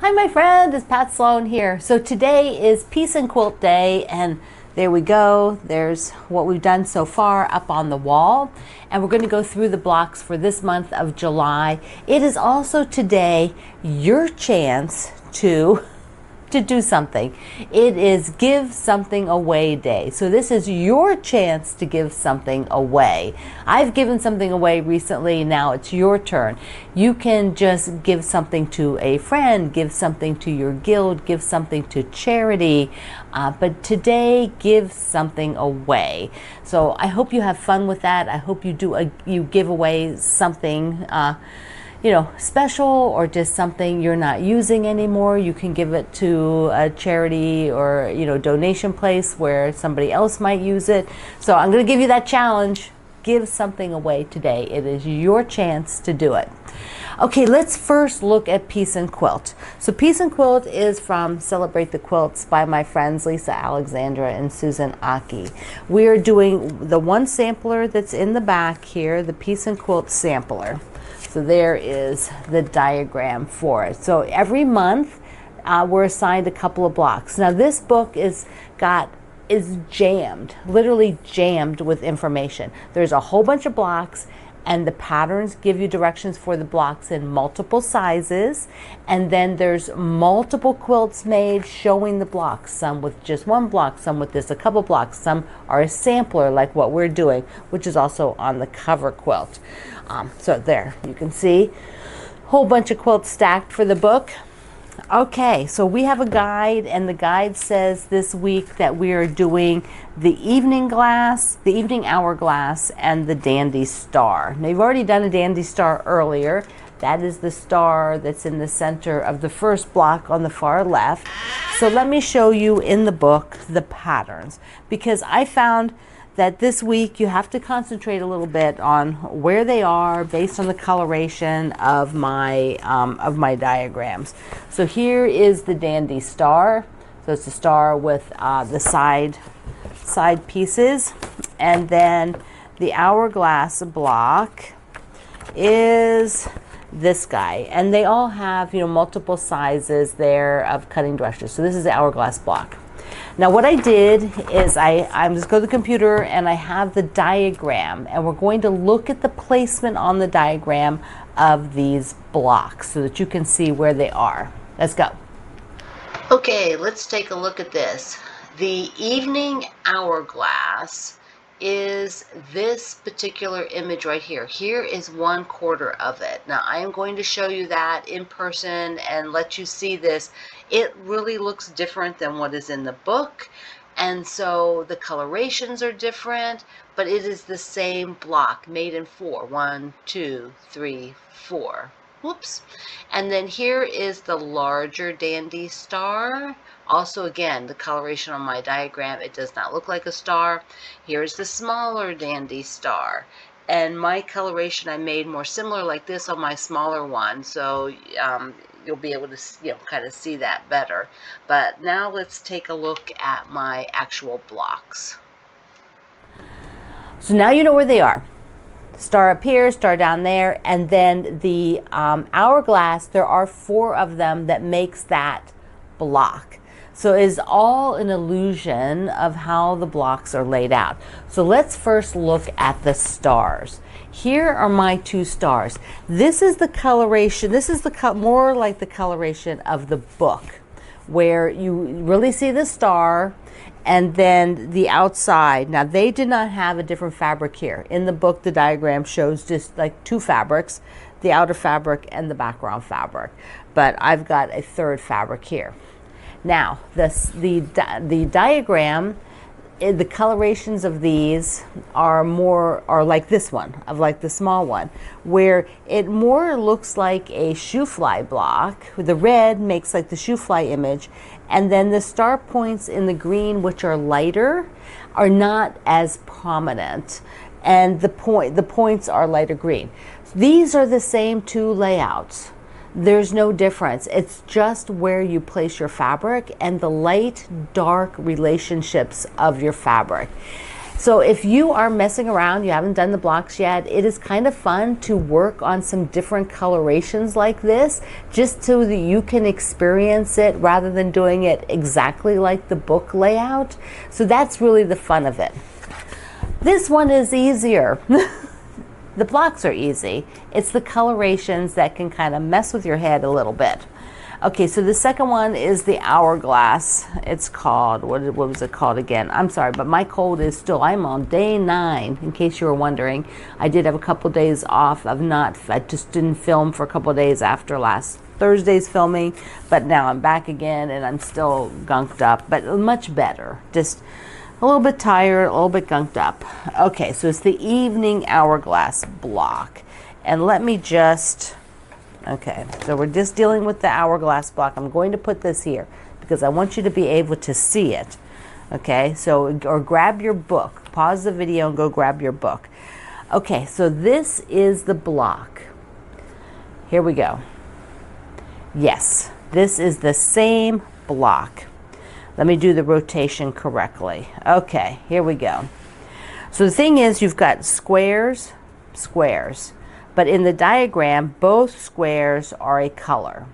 Hi my friend, it's Pat Sloan here. So today is Peace and Quilt Day, and there we go. There's what we've done so far up on the wall, and we're going to go through the blocks for this month of July. It is also today your chance to do something. It is Give Something Away Day. So this is your chance to give something away. I've given something away recently. Now it's your turn. You can just give something to a friend, give something to your guild, give something to charity. But today, give something away. So I hope you have fun with that. I hope you give away something special, or just something you're not using anymore. You can give it to a charity or, donation place where somebody else might use it. So I'm going to give you that challenge. Give something away today. It is your chance to do it. Okay, let's first look at Peace and Quilt. So Peace and Quilt is from Celebrate the Quilts by my friends Lisa Alexandra and Susan Aki. We are doing the one sampler that's in the back here, the Peace and Quilt sampler. So there is the diagram for it. So every month we're assigned a couple of blocks. Now this book is jammed, literally jammed with information. There's a whole bunch of blocks, and the patterns give you directions for the blocks in multiple sizes. And then there's multiple quilts made showing the blocks, some with just one block, some with just a couple blocks, some are a sampler like what we're doing, which is also on the cover quilt. So there you can see a whole bunch of quilts stacked for the book. Okay, so we have a guide, and the guide says this week that we are doing the evening hourglass, and the dandy star. Now you've already done a dandy star earlier. That is the star that's in the center of the first block on the far left. So let me show you in the book the patterns, because I found that this week you have to concentrate a little bit on where they are based on the coloration of my diagrams. So here is the dandy star. So it's a star with the side pieces, and then the hourglass block is this guy, and they all have multiple sizes there of cutting directions. So this is the hourglass block. Now what I did is I'm just go to the computer, and I have the diagram, and we're going to look at the placement on the diagram of these blocks so that you can see where they are. Let's go. Okay, let's take a look at this. The evening hourglass is this particular image right here. Here is 1/4 of it. Now I am going to show you that in person and let you see this. It really looks different than what is in the book, and so the colorations are different, but it is the same block made in 4. 1, 2, 3, 4. Whoops. And then here is the larger dandy star. Also, again, the coloration on my diagram, it does not look like a star. Here's the smaller dandy star. And my coloration I made more similar like this on my smaller one. So you'll be able to kind of see that better. But now let's take a look at my actual blocks. So now you know where they are. Star up here, star down there, and then the hourglass, there are 4 of them that makes that block. So it is all an illusion of how the blocks are laid out. So let's first look at the stars. Here are my 2 stars. This is the coloration. This is more like the coloration of the book, where you really see the star and then the outside. Now they did not have a different fabric here. In the book, the diagram shows just like 2 fabrics, the outer fabric and the background fabric. But I've got a 3rd fabric here. Now, the diagram, the colorations of these are like this one, of like the small one, where it more looks like a shoe fly block. The red makes like the shoe fly image, and then the star points in the green, which are lighter, are not as prominent, and the points are lighter green. These are the same 2 layouts. There's no difference. It's just where you place your fabric and the light-dark relationships of your fabric. So if you are messing around, you haven't done the blocks yet, it is kind of fun to work on some different colorations like this, just so that you can experience it rather than doing it exactly like the book layout. So that's really the fun of it. This one is easier. The blocks are easy. It's the colorations that can kind of mess with your head a little bit. Okay, so the second one is the Hourglass. It's called, what was it called again? I'm sorry, but my cold is still, I'm on day 9, in case you were wondering. I did have a couple days off of I just didn't film for a couple days after last Thursday's filming, but now I'm back again and I'm still gunked up, but much better. Just a little bit tired, a little bit gunked up. Okay, so it's the evening Hourglass Block. And let me just... Okay, so we're just dealing with the Hourglass Block. I'm going to put this here because I want you to be able to see it. Okay, so, or grab your book. Pause the video and go grab your book. Okay, so this is the block. Here we go. Yes, this is the same block. Let me do the rotation correctly. Okay, here we go. So the thing is, you've got squares, squares. But in the diagram, both squares are a color.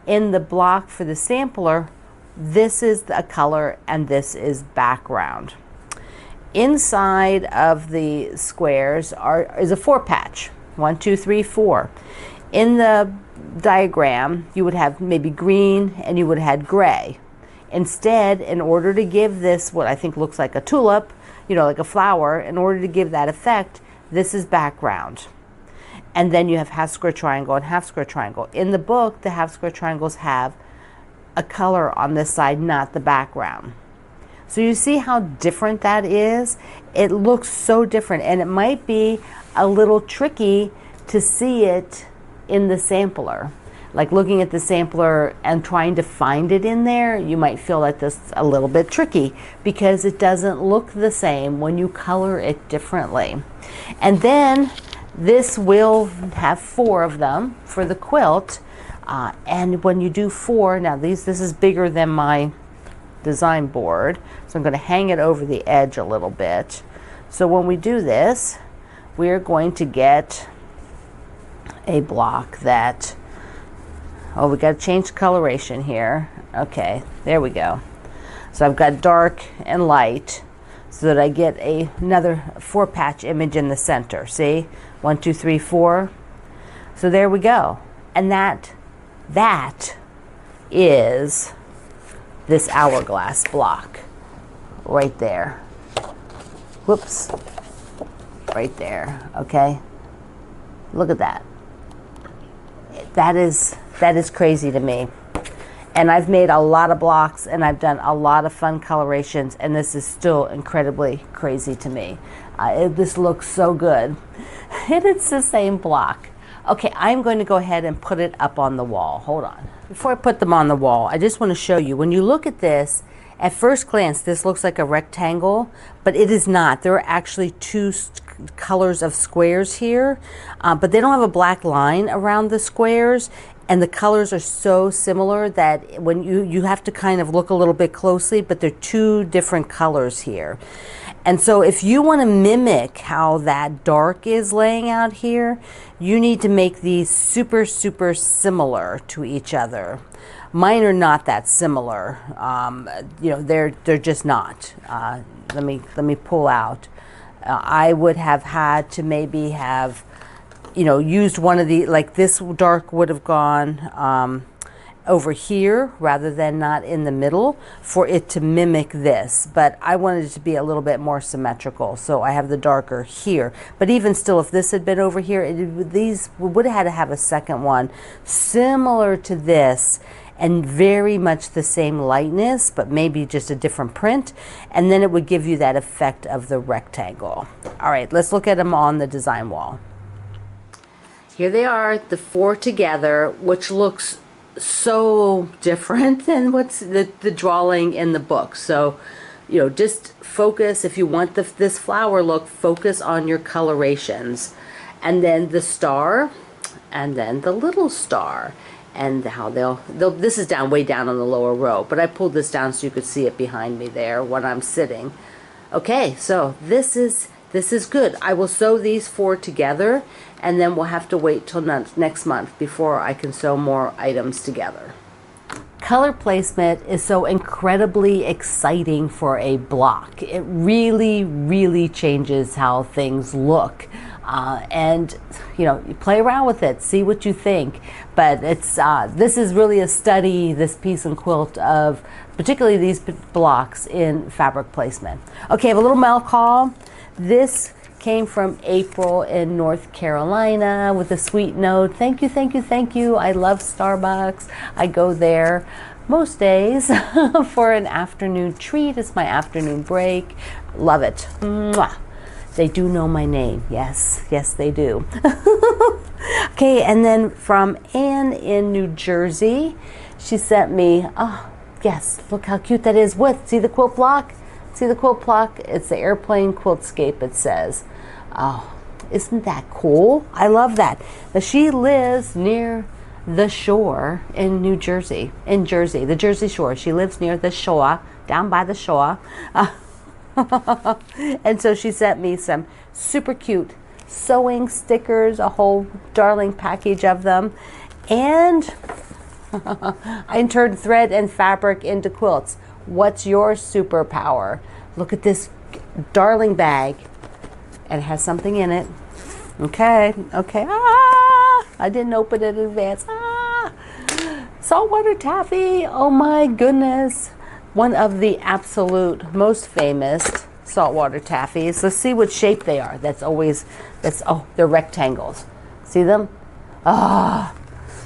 In the block for the sampler, this is a color and this is background. Inside of the squares is a 4-patch. 1, 2, 3, 4. In the diagram, you would have maybe green and you would have had gray. Instead, in order to give this what I think looks like a tulip, you know, like a flower, in order to give that effect, this is background. And then you have half square triangle and half square triangle. In the book, the half square triangles have a color on this side, not the background. So you see how different that is? It looks so different, and it might be a little tricky to see it in the sampler. Like looking at the sampler and trying to find it in there, you might feel like this is a little bit tricky because it doesn't look the same when you color it differently. And then this will have 4 of them for the quilt, and when you do 4, now this is bigger than my design board, so I'm going to hang it over the edge a little bit. So when we do this, we're going to get a block that, oh, we got to change coloration here. Okay, there we go. So I've got dark and light so that I get another 4-patch image in the center. See? 1, 2, 3, 4. So there we go. And that is this Hourglass Block right there. Whoops. Right there. Okay. Look at that. That is crazy to me. And I've made a lot of blocks and I've done a lot of fun colorations, and this is still incredibly crazy to me. This looks so good. And it's the same block. Okay, I'm going to go ahead and put it up on the wall. Hold on. Before I put them on the wall, I just want to show you, when you look at this, at first glance, this looks like a rectangle, but it is not. There are actually 2 colors of squares here, but they don't have a black line around the squares. And the colors are so similar that when you have to kind of look a little bit closely, but they're 2 different colors here. And so if you want to mimic how that dark is laying out here, you need to make these super, super similar to each other. Mine are not that similar. You know, they're just not. Let me pull out. I would have had to maybe have, you know, used one of the, like this dark would have gone over here rather than not in the middle for it to mimic this. But I wanted it to be a little bit more symmetrical, so I have the darker here. But even still, if this had been over here, these would have had to have a second one similar to this and very much the same lightness, but maybe just a different print, and then it would give you that effect of the rectangle. All right, let's look at them on the design wall. Here they are, the 4 together, which looks so different than what's the drawing in the book. So, you know, just focus, if you want this flower look, focus on your colorations. And then the star, and then the little star. And how they'll this is way down on the lower row, but I pulled this down so you could see it behind me there when I'm sitting. Okay, so this is good. I will sew these 4 together, and then we'll have to wait till next month before I can sew more items together. Color placement is so incredibly exciting for a block. It really changes how things look. And you know, you play around with it, see what you think. But it's this is really a study, this piece and quilt, of particularly these blocks in fabric placement. Okay, I have a little mail call. This came from April in North Carolina with a sweet note. Thank you, thank you, thank you. I love Starbucks. I go there most days for an afternoon treat. It's my afternoon break. Love it. Mwah. They do know my name. Yes, yes, they do. Okay, and then from Anne in New Jersey, she sent me, oh, yes, look how cute that is. What? See the quilt block? See the quilt block? It's the airplane quiltscape, it says. Oh, isn't that cool? I love that. Now, she lives near the shore in New Jersey, the Jersey Shore. She lives near the shore, down by the shore. And so she sent me some super cute sewing stickers, a whole darling package of them. And I turned thread and fabric into quilts. What's your superpower? Look at this darling bag. And it has something in it. Okay. Ah! I didn't open it in advance. Ah! Saltwater taffy. Oh my goodness. One of the absolute most famous saltwater taffies. Let's see what shape they are. Oh, they're rectangles. See them? Ah.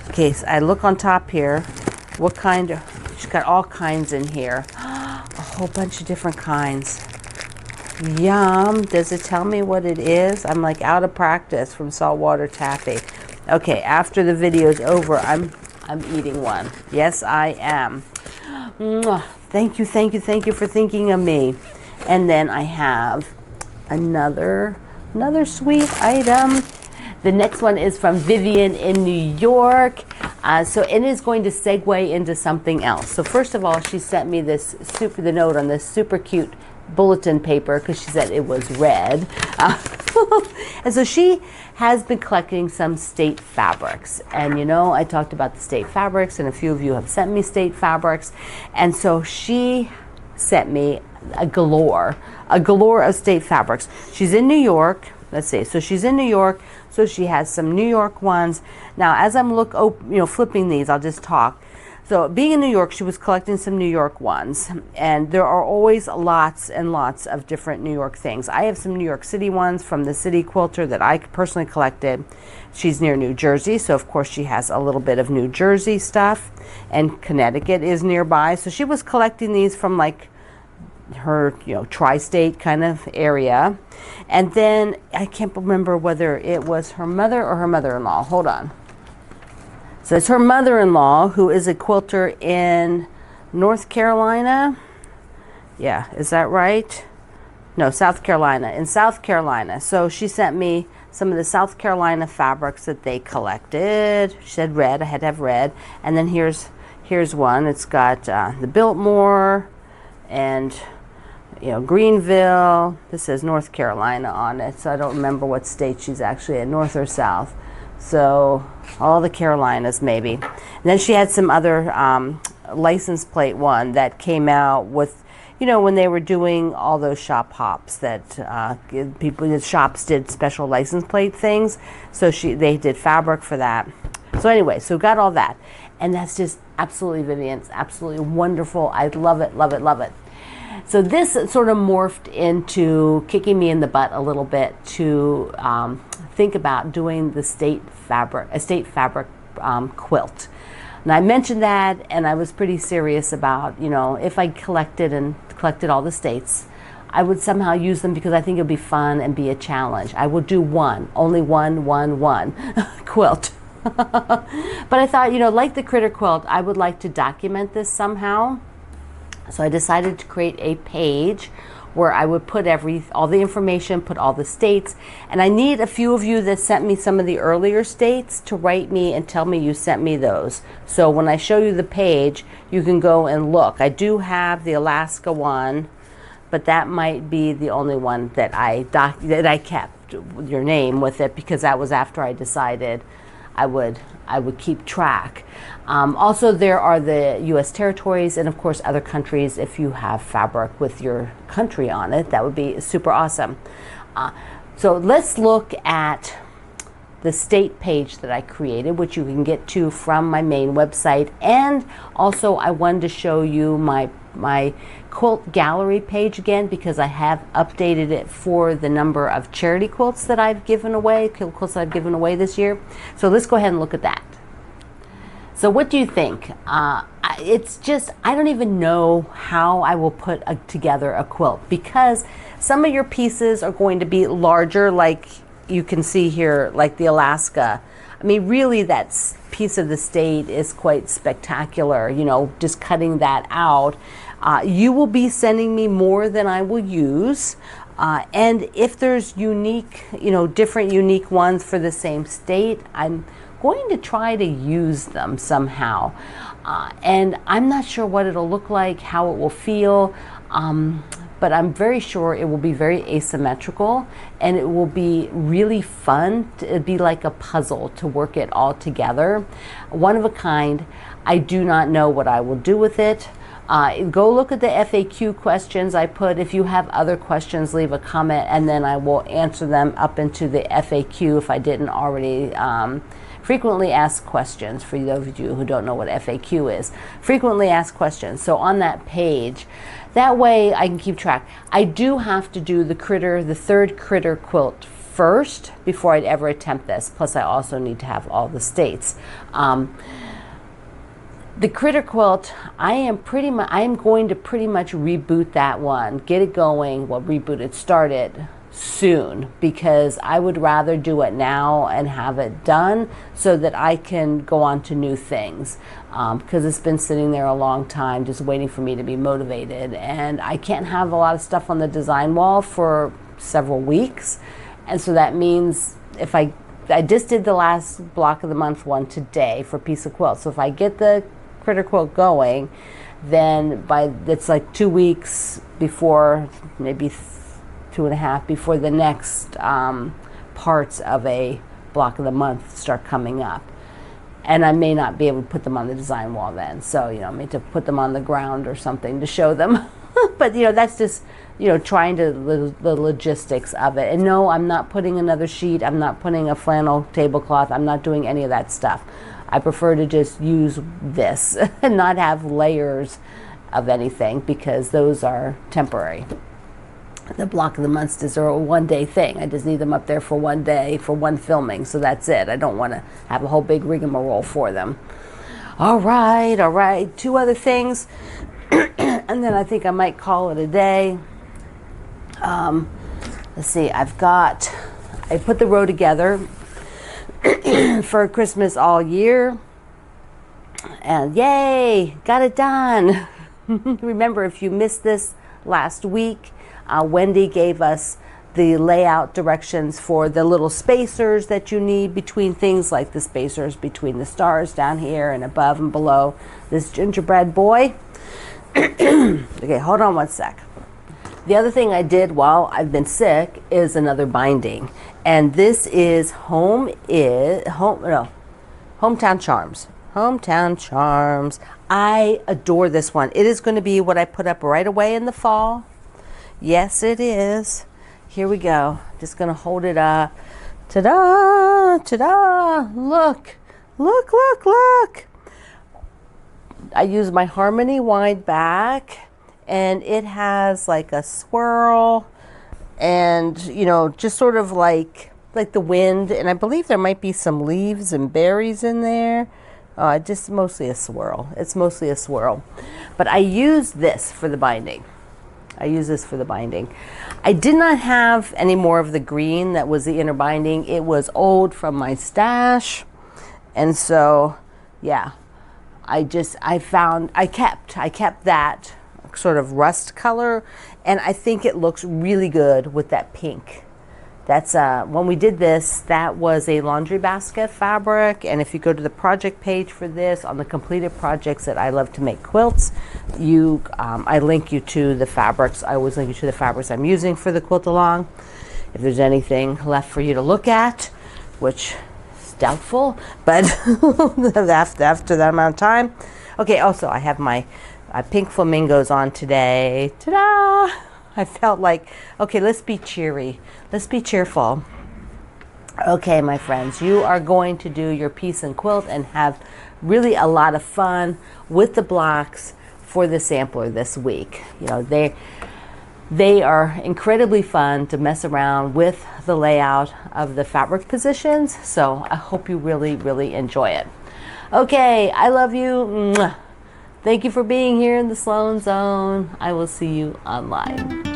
Okay, so I look on top here. What kind? She's got all kinds in here. A whole bunch of different kinds. Yum. Does it tell me what it is? I'm like out of practice from saltwater taffy. Okay, after the video's over, I'm eating one. Yes, I am. Mwah. Thank you for thinking of me. And then I have another sweet item. The next one is from Vivian in New York. So it is going to segue into something else. So first of all, she sent me the note on this super cute bulletin paper because she said it was red. And so she has been collecting some state fabrics. And you know, I talked about the state fabrics, and a few of you have sent me state fabrics. And so she sent me a galore of state fabrics. She's in New York. Let's see. So she's in New York. So she has some New York ones. Now, as I'm flipping these, I'll just talk. So being in New York, she was collecting some New York ones, and there are always lots and lots of different New York things. I have some New York City ones from the City Quilter that I personally collected. She's near New Jersey, so of course she has a little bit of New Jersey stuff, and Connecticut is nearby. So she was collecting these from like her, tri-state kind of area. And then I can't remember whether it was her mother or her mother-in-law. Hold on. So it's her mother-in-law, who is a quilter in North Carolina. Yeah, is that right? No, South Carolina. In South Carolina. So she sent me some of the South Carolina fabrics that they collected. She said red. I had to have red. And then here's one. It's got the Biltmore and Greenville. This says North Carolina on it, so I don't remember what state she's actually in, North or South. So all the Carolinas maybe. And then she had some other license plate one that came out with, when they were doing all those shop hops that the shops did special license plate things. So they did fabric for that. So anyway, so got all that. And that's just absolutely, Vivian, it's absolutely wonderful. I love it, love it, love it. So this sort of morphed into kicking me in the butt a little bit to think about doing a state fabric quilt. And I mentioned that, and I was pretty serious about, if I collected all the states, I would somehow use them because I think it would be fun and be a challenge. I will do only one quilt. But I thought, like the critter quilt, I would like to document this somehow. So I decided to create a page where I would put all the information, put all the states, and I need a few of you that sent me some of the earlier states to write me and tell me you sent me those. So when I show you the page, you can go and look. I do have the Alaska one, but that might be the only one that I kept your name with it, because that was after I decided I would keep track. Also, there are the U.S. territories and of course other countries. If you have fabric with your country on it, that would be super awesome. So let's look at the state page that I created, which you can get to from my main website. And also I wanted to show you my Quilt Gallery page again, because I have updated it for the number of charity quilts that I've given away, quilts that I've given away this year. So let's go ahead and look at that. So what do you think? It's just, I don't even know how I will put together a quilt, because some of your pieces are going to be larger, like you can see here, like the Alaska. I mean, really, that piece of the state is quite spectacular, you know, just cutting that out. You will be sending me more than I will use. And if there's unique, you know, different unique ones for the same state, I'm going to try to use them somehow. And I'm not sure what it'll look like, how it will feel. But I'm very sure it will be very asymmetrical, and it will be really fun. It'd be like a puzzle to work it all together. One of a kind. I do not know what I will do with it. Go look at the FAQ questions I put. If you have other questions, leave a comment, and then I will answer them up into the FAQ if I didn't already. Frequently asked questions, for those of you who don't know what FAQ is. Frequently asked questions. So on that page, that way I can keep track. I do have to do the third critter quilt first before I'd ever attempt this. Plus I also need to have all the states. The critter quilt, I am going to pretty much reboot that one, get it going, well, reboot it, start it soon, because I would rather do it now and have it done so that I can go on to new things, because it's been sitting there a long time just waiting for me to be motivated, and I can't have a lot of stuff on the design wall for several weeks. And so that means if I just did the last block of the month one today for Piece of Quilt, so if I get the critter quilt going, then it's like 2 weeks before, maybe 2.5 before the next parts of a block of the month start coming up. And I may not be able to put them on the design wall then. So, you know, I may have to put them on the ground or something to show them. But, you know, that's just, you know, trying to the logistics of it. And no, I'm not putting another sheet. I'm not putting a flannel tablecloth. I'm not doing any of that stuff. I prefer to just use this and not have layers of anything, because those are temporary. The block of the months are a one-day thing. I just need them up there for one day, for one filming, so that's it. I don't want to have a whole big rigmarole for them. All right. 2 other things, and then I think I might call it a day. Let's see, I put the row together for Christmas all year, and yay, got it done. Remember, if you missed this last week, Wendy gave us the layout directions for the little spacers that you need between things, like the spacers between the stars down here and above and below this gingerbread boy. Okay, hold on one sec. The other thing I did while I've been sick is another binding, and this is Hometown Charms. Hometown Charms. I adore this one. It is going to be what I put up right away in the fall. Yes, it is. Here we go. Just going to hold it up. Ta-da! Ta-da! Look. Look, look, look. I use my Harmony wide back, and it has like a swirl and, you know, just sort of like the wind. And I believe there might be some leaves and berries in there. Just mostly a swirl. It's mostly a swirl. But I use this for the binding. I did not have any more of the green that was the inner binding. It was old from my stash. And so, yeah, I kept that sort of rust color. And I think it looks really good with that pink That's when we did this, that was a laundry basket fabric. And if you go to the project page for this, on the completed projects that I love to make quilts, I link you to the fabrics. I always link you to the fabrics I'm using for the quilt along. If there's anything left for you to look at, which is doubtful, but after that amount of time. Okay, also I have my pink flamingos on today. Ta-da! I felt like, okay, let's be cheery. Let's be cheerful. Okay, my friends, you are going to do your piece and quilt and have really a lot of fun with the blocks for the sampler this week. You know, they are incredibly fun to mess around with the layout of the fabric positions. So I hope you really, really enjoy it. Okay, I love you. Mwah. Thank you for being here in the Sloan Zone. I will see you online.